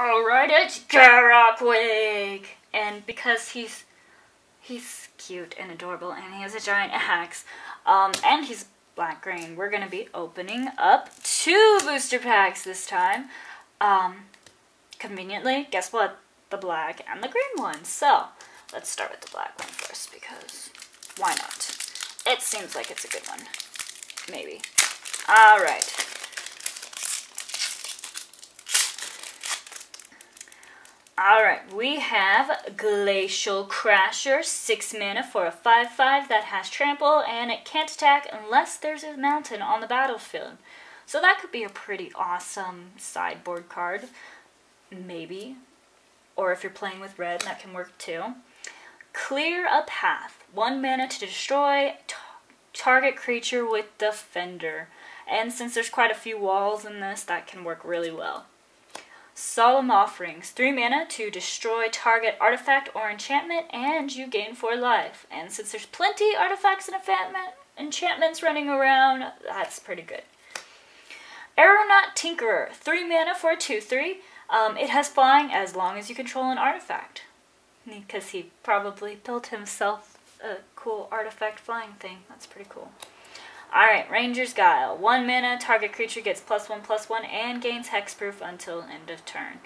Alright, it's Garruk Week! And because he's cute and adorable and he has a giant axe, and he's black-green, we're gonna be opening up 2 booster packs this time. Conveniently, guess what? The black and the green one. So, let's start with the black one first because why not? It seems like it's a good one. Maybe. Alright. Alright, we have Glacial Crasher, 6 mana for a 5/5 that has trample, and it can't attack unless there's a mountain on the battlefield. So that could be a pretty awesome sideboard card, maybe. Or if you're playing with red, that can work too. Clear a Path, 1 mana to destroy target creature with Defender. And since there's quite a few walls in this, that can work really well. Solemn Offerings, 3 mana to destroy target artifact or enchantment, and you gain 4 life. And since there's plenty artifacts and enchantments running around, that's pretty good. Aeronaut Tinkerer, 3 mana for a 2/3. It has flying as long as you control an artifact. Because he probably built himself a cool artifact flying thing. That's pretty cool. Alright, Ranger's Guile. 1 mana, target creature gets +1/+1 and gains hexproof until end of turn.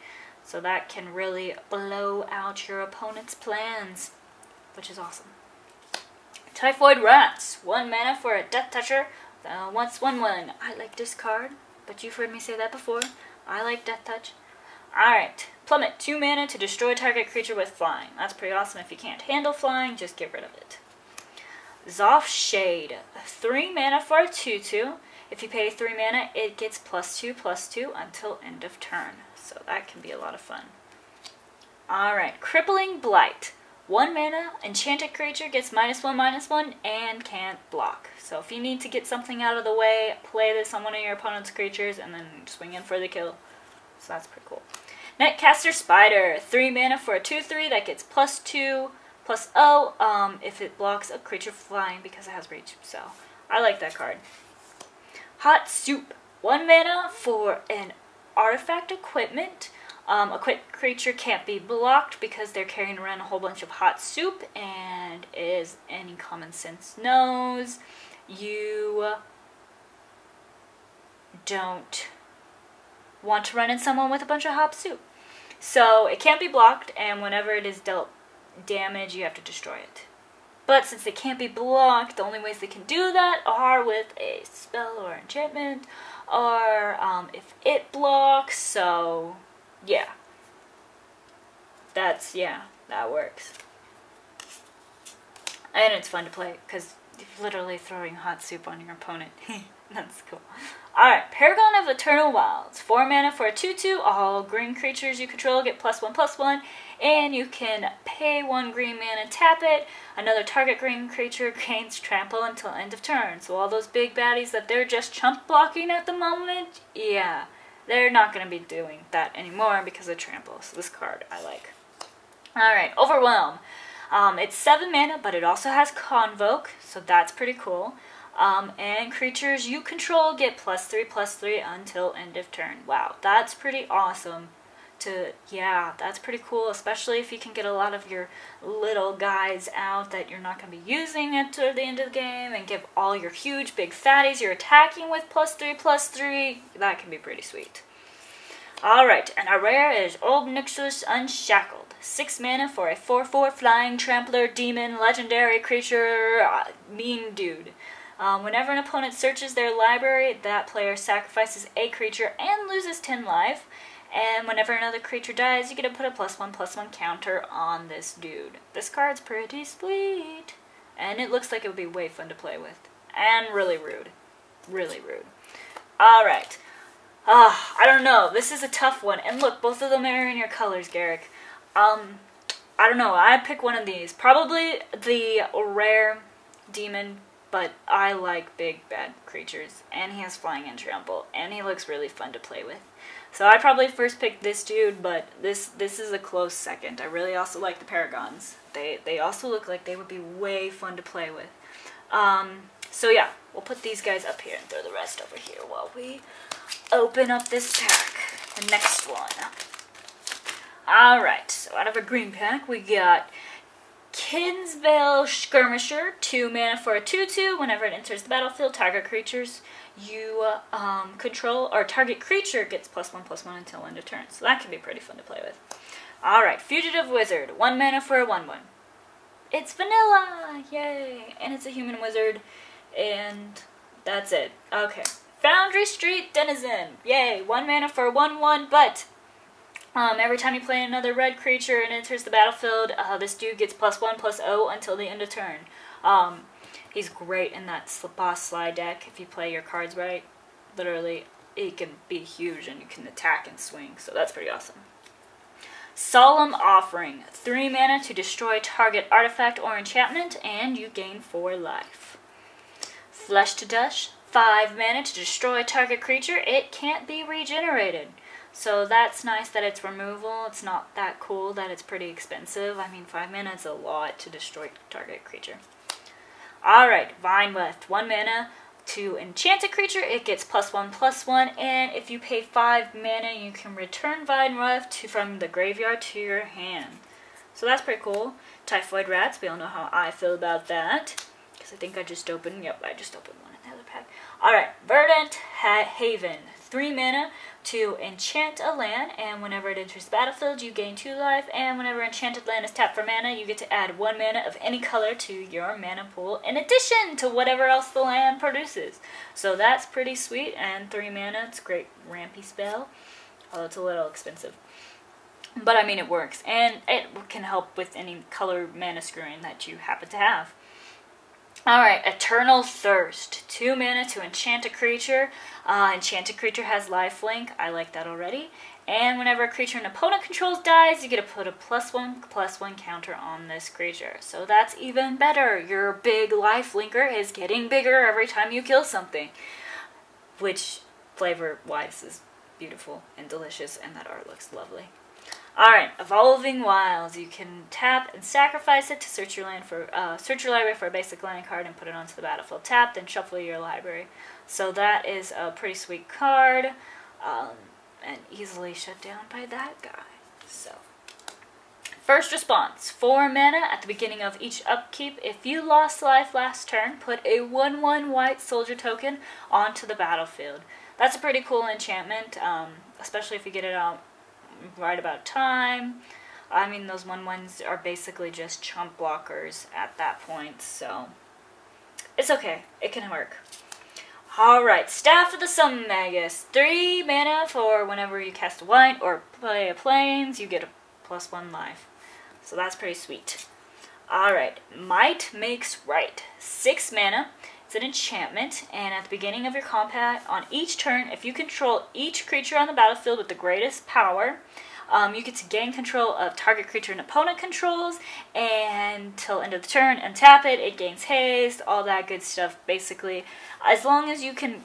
So that can really blow out your opponent's plans, which is awesome. Typhoid Rats. 1 mana for a Death Toucher. Once 1/1. I like this card, but you've heard me say that before. I like Death Touch. Alright, Plummet. 2 mana to destroy target creature with flying. That's pretty awesome. If you can't handle flying, just get rid of it. Zoff Shade, 3 mana for a 2/2. If you pay 3 mana, it gets +2/+2 until end of turn. So that can be a lot of fun. Alright, Crippling Blight. 1 mana, enchanted creature gets -1/-1 and can't block. So if you need to get something out of the way, play this on one of your opponent's creatures and then swing in for the kill. So that's pretty cool. Netcaster Spider, 3 mana for a 2/3 that gets +2/+0 if it blocks a creature flying because it has reach. So I like that card. Hot Soup, 1 mana for an artifact equipment. A quick creature can't be blocked because they're carrying around a whole bunch of hot soup, and as any common sense knows, you don't want to run in someone with a bunch of hot soup. So it can't be blocked, and whenever it is dealt damage, you have to destroy it. But since they can't be blocked, the only ways they can do that are with a spell or enchantment, or if it blocks. So yeah, that works. And it's fun to play because you're literally throwing hot soup on your opponent. That's cool. Alright, Paragon of Eternal Wilds. 4 mana for a 2/2. All green creatures you control get +1/+1. And you can pay 1 green mana, tap it. Another target green creature gains trample until end of turn. So all those big baddies that they're just chump blocking at the moment, yeah, they're not going to be doing that anymore because of trample. So this card I like. Alright, Overwhelm. It's 7 mana, but it also has Convoke, so that's pretty cool. And creatures you control get +3/+3 until end of turn. Wow, that's pretty awesome. That's pretty cool, especially if you can get a lot of your little guys out that you're not going to be using until the end of the game, and give all your huge big fatties you're attacking with +3/+3. That can be pretty sweet. Alright, and our rare is Old Nyxus Unshackled. 6 mana for a 4/4 flying trampler demon legendary creature mean dude. Whenever an opponent searches their library, that player sacrifices a creature and loses 10 life. And whenever another creature dies, you get to put a +1/+1 counter on this dude. This card's pretty sweet. And it looks like it would be way fun to play with. And really rude. Really rude. Alright. I don't know. This is a tough one. And look, both of them are in your colors, Garruk. I don't know. I'd pick one of these. Probably the rare demon, but I like big bad creatures. And he has flying and trample. And he looks really fun to play with. So I'd probably first pick this dude, but this is a close second. I really also like the Paragons. They also look like they would be way fun to play with. So yeah, we'll put these guys up here and throw the rest over here while we open up this pack. The next one. Alright, so out of a green pack, we got Kinsvale Skirmisher, 2 mana for a 2/2. Whenever it enters the battlefield, target creatures you control, or target creature gets +1/+1 until end of turn. So that can be pretty fun to play with. Alright, Fugitive Wizard, 1 mana for a 1/1. It's vanilla! Yay! And it's a human wizard, and that's it. Okay. Foundry Street Denizen, yay! 1 mana for a 1/1, but every time you play another red creature and enters the battlefield, this dude gets +1/+0 until the end of turn. He's great in that boss slide deck if you play your cards right. Literally, he can be huge and you can attack and swing, so that's pretty awesome. Solemn Offering, 3 mana to destroy target artifact or enchantment, and you gain 4 life. Flesh to Dust, 5 mana to destroy target creature. It can't be regenerated. So that's nice that it's removal. It's not that cool that it's pretty expensive. I mean, 5 mana is a lot to destroy target creature. Alright, Vine Weft, 1 mana to enchant a creature. It gets +1/+1, and if you pay 5 mana, you can return Vine Weft from the graveyard to your hand. So that's pretty cool. Typhoid Rats, we all know how I feel about that. Because I think I just opened, yep, I just opened one in the other pack. Alright, Verdant Haven, 3 mana to enchant a land, and whenever it enters the battlefield, you gain 2 life, and whenever enchanted land is tapped for mana, you get to add 1 mana of any color to your mana pool, in addition to whatever else the land produces. So that's pretty sweet, and 3 mana, it's a great rampy spell, although it's a little expensive. But I mean, it works, and it can help with any color mana screwing that you happen to have. Alright, Eternal Thirst. 2 mana to enchant a creature. Enchanted creature has lifelink. I like that already. And whenever a creature an opponent controls dies, you get to put a +1/+1 counter on this creature. So that's even better. Your big lifelinker is getting bigger every time you kill something. Which, flavor-wise, is beautiful and delicious, and that art looks lovely. Alright, Evolving Wilds. You can tap and sacrifice it to search your library for a basic land card and put it onto the battlefield. Tap, then shuffle your library. So that is a pretty sweet card, and easily shut down by that guy. So, First Response. 4 mana at the beginning of each upkeep. If you lost life last turn, put a 1/1 white soldier token onto the battlefield. That's a pretty cool enchantment, especially if you get it out right about time. I mean, those 1/1s are basically just chump blockers at that point, so it's okay. It can work. Alright, Staff of the Sun Magus. 3 mana for whenever you cast a white or play a plains, you get a +1 life. So that's pretty sweet. Alright, Might Makes Right. 6 mana. It's an enchantment, and at the beginning of your combat, on each turn, if you control each creature on the battlefield with the greatest power, you get to gain control of target creature an opponent controls, and until end of the turn, untap it, it gains haste, all that good stuff, basically. As long as you can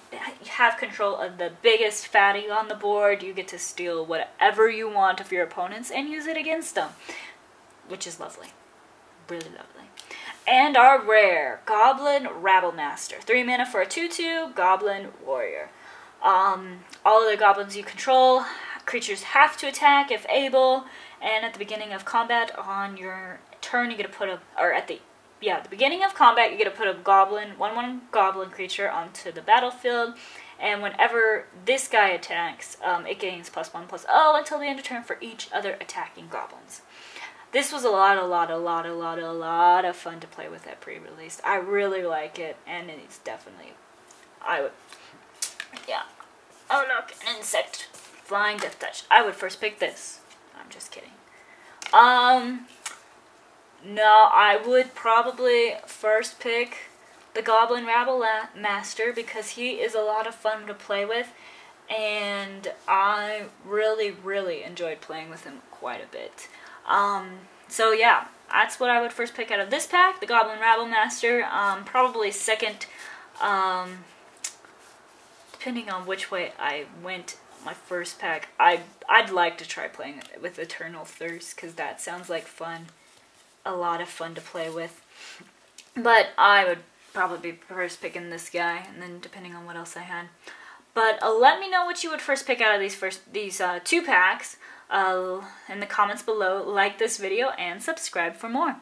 have control of the biggest fatty on the board, you get to steal whatever you want of your opponents and use it against them, which is lovely. Really lovely. And our rare, Goblin Rabblemaster. 3 mana for a 2/2, Goblin Warrior. All of the goblins you control, creatures have to attack if able, and at the beginning of combat on your turn, you get to put a, or at the beginning of combat, you get to put a goblin, 1/1 goblin creature onto the battlefield, and whenever this guy attacks, it gains +1/+0 until the end of turn for each other attacking goblins. This was a lot of fun to play with at pre-release. I really like it, and it's definitely, yeah. Oh look, an insect. Flying Death Touch. I would first pick this. I'm just kidding. No, I would probably first pick the Goblin Rabblemaster because he is a lot of fun to play with, and I really enjoyed playing with him quite a bit. So yeah, that's what I would first pick out of this pack, the Goblin Rabblemaster. Probably second, depending on which way I went my first pack, I'd like to try playing with Eternal Thirst, because that sounds like fun. A lot of fun to play with. But I would probably be first picking this guy, and then depending on what else I had. But let me know what you would first pick out of these 2 packs. in the comments below, like this video, and subscribe for more.